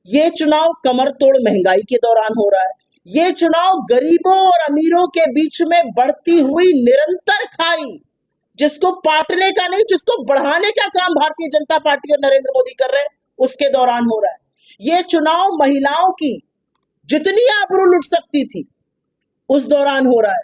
ये चुनाव कमर तोड़ महंगाई के दौरान हो रहा है। ये चुनाव गरीबों और अमीरों के बीच में बढ़ती हुई निरंतर खाई, जिसको पाटने का नहीं, जिसको बढ़ाने का काम भारतीय जनता पार्टी और नरेंद्र मोदी कर रहे हैं, उसके दौरान हो रहा है। ये चुनाव महिलाओं की जितनी आबरू लुट सकती थी उस दौरान हो रहा है।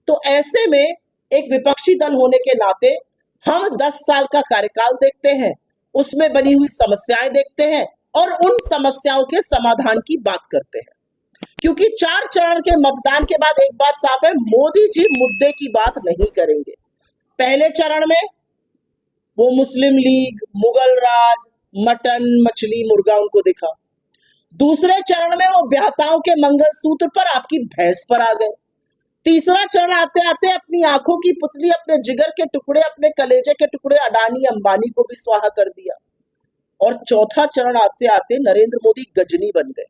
तो ऐसे में एक विपक्षी दल होने के नाते हम 10 साल का कार्यकाल देखते हैं, उसमें बनी हुई समस्याएं देखते हैं और उन समस्याओं के समाधान की बात करते हैं। क्योंकि 4 चरण के मतदान के बाद एक बात साफ है, मोदी जी मुद्दे की बात नहीं करेंगे। पहले चरण में वो मुस्लिम लीग, मुगल राज, मटन, मछली, मुर्गा उनको दिखा। दूसरे चरण में वो ब्याहताओं के मंगलसूत्र पर आपकी भैंस पर आ गए। तीसरा चरण आते आते अपनी आंखों की पुतली, अपने जिगर के टुकड़े, अपने कलेजे के टुकड़े अडानी अंबानी को भी स्वाहा कर दिया। और चौथा चरण आते आते नरेंद्र मोदी गजनी बन गए।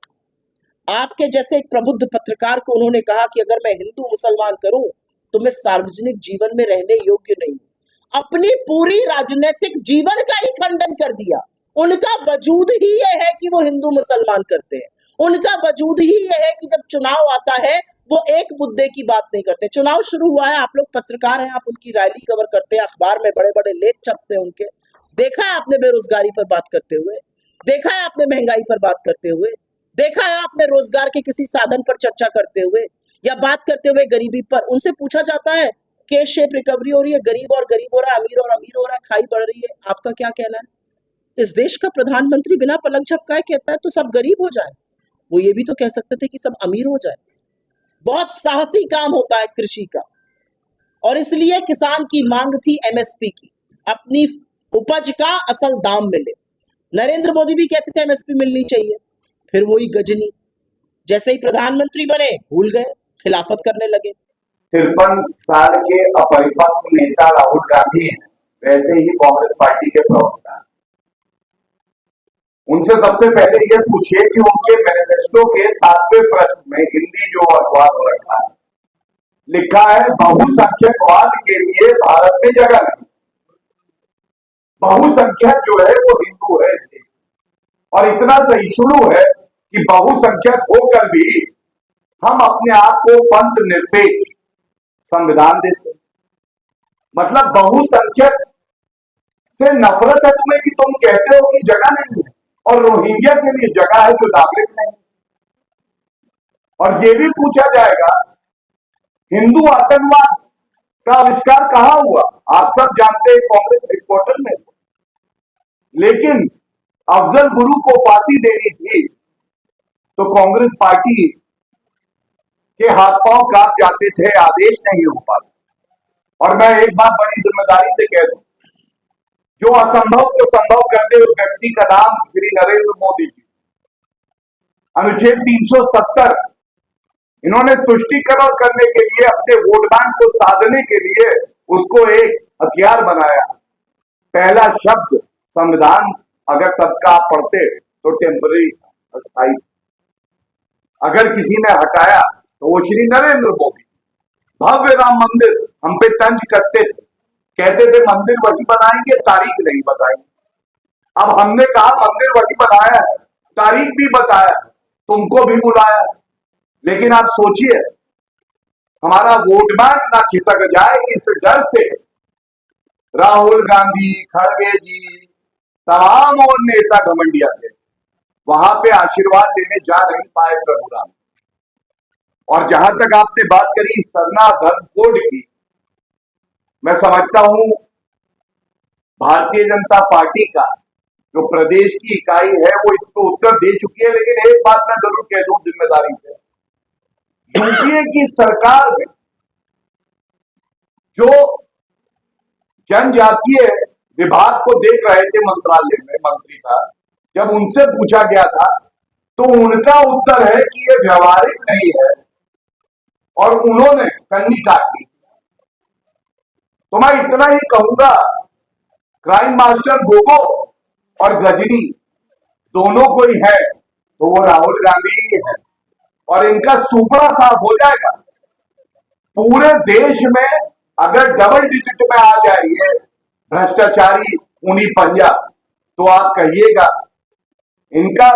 आपके जैसे एक प्रबुद्ध पत्रकार को उन्होंने कहा कि अगर मैं हिंदू मुसलमान करूं तो मैं सार्वजनिक जीवन में रहने योग्य नहीं हूं। अपनी पूरी राजनीतिक जीवन का ही खंडन कर दिया। उनका वजूद ही यह है कि वो हिंदू मुसलमान करते हैं। उनका वजूद ही यह है कि जब चुनाव आता है वो एक मुद्दे की बात नहीं करते। चुनाव शुरू हुआ है, आप लोग पत्रकार हैं, आप उनकी रैली कवर करते हैं, अखबार में बड़े बड़े लेख छपते हैं उनके। देखा है आपने बेरोजगारी पर बात करते हुए, देखा है आपने महंगाई पर बात करते हुए, देखा है आपने रोजगार के किसी साधन पर चर्चा करते हुए या बात करते हुए गरीबी पर। उनसे पूछा जाता है के शेप रिकवरी हो रही है, गरीब और गरीब हो रहा है, अमीर और अमीर हो रहा है, खाई बढ़ रही है, आपका क्या कहना है? इस देश का प्रधानमंत्री बिना पलक झपकाए कहता है तो सब गरीब हो जाए। वो ये भी तो कह सकते थे कि सब अमीर हो जाए। बहुत साहसी काम होता है कृषि का, और इसलिए किसान की मांग थी एमएसपी की, अपनी उपज का असल दाम मिले। नरेंद्र मोदी भी कहते थे एमएसपी मिलनी चाहिए। फिर वही गजनी, जैसे ही प्रधानमंत्री बने भूल गए, खिलाफत करने लगे। 53 साल के अपरिपक्व नेता राहुल गांधी हैं, वैसे ही कांग्रेस पार्टी के प्रवक्ता। उनसे सबसे पहले ये पूछिए कि उनके मैनिफेस्टो के 7वें प्रश्न में हिंदी जो अनुवाद हो रखा है, लिखा है बहुसंख्यकवाद के लिए भारत में जगह नहीं। बहुसंख्यक जो है वो हिंदू है, और इतना सहिष्णु है कि बहुसंख्यक होकर भी हम अपने आप को पंथ निरपेक्ष संविधान देते। मतलब बहुसंख्यक से नफरत है तुम्हें कि तुम कहते हो कि जगह नहीं है, और रोहिंग्या के लिए जगह है जो नागरिक नहीं। और ये भी पूछा जाएगा हिंदू आतंकवाद का आविष्कार कहां हुआ? आप सब जानते हैं कांग्रेस हेडक्वार्टर में। लेकिन अफजल गुरु को फांसी देनी थी तो कांग्रेस पार्टी के हाथ पांव कांप जाते थे, आदेश नहीं हो पाता। और मैं एक बात बड़ी जिम्मेदारी से कह दूं, जो असंभव को संभव कर दे उस व्यक्ति का नाम श्री नरेंद्र मोदी जी। अनुच्छेद 370 इन्होंने तुष्टीकरण करने के लिए, अपने वोट बैंक को साधने के लिए उसको एक हथियार बनाया। पहला शब्द संविधान अगर सबका आप पढ़ते तो टेम्पररी, अस्थायी। अगर किसी ने हटाया तो वो श्री नरेंद्र मोदी। भव्य राम मंदिर हम पे तंज कसते थे, कहते थे मंदिर वही बनाएंगे, तारीख नहीं बताएंगे। अब हमने कहा मंदिर वही बनाया है, तारीख भी बताया, तुमको भी बुलाया। लेकिन आप सोचिए हमारा वोट बैंक ना खिसक जाए, इस डर से राहुल गांधी, खड़गे जी, तमाम और नेता घमंडिया थे, वहां पे आशीर्वाद लेने जा नहीं पाए प्रभुराम। और जहां तक आपने बात करी सरना धर्म कोड की, मैं समझता हूं भारतीय जनता पार्टी का जो प्रदेश की इकाई है वो इसको उत्तर दे चुकी है। लेकिन एक बात मैं जरूर कह दूं जिम्मेदारी से, यूपीए की सरकार में जो जनजातीय विभाग को देख रहे थे मंत्रालय में मंत्री था, जब उनसे पूछा गया था तो उनका उत्तर है कि ये व्यवहारिक नहीं है, और उन्होंने कन्नी काट दी। तो मैं इतना ही कहूंगा, क्राइम मास्टर गोगो और गजनी दोनों कोई है तो वो राहुल गांधी ही है, और इनका सुपड़ा साफ हो जाएगा। पूरे देश में अगर डबल डिजिट में आ जाएंगे भ्रष्टाचारी ऊनी पंजा, तो आप कहिएगा इनका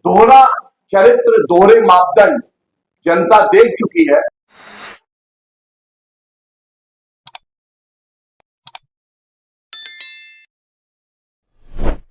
दोहरा चरित्र, दोहरे मापदंड जनता देख चुकी है।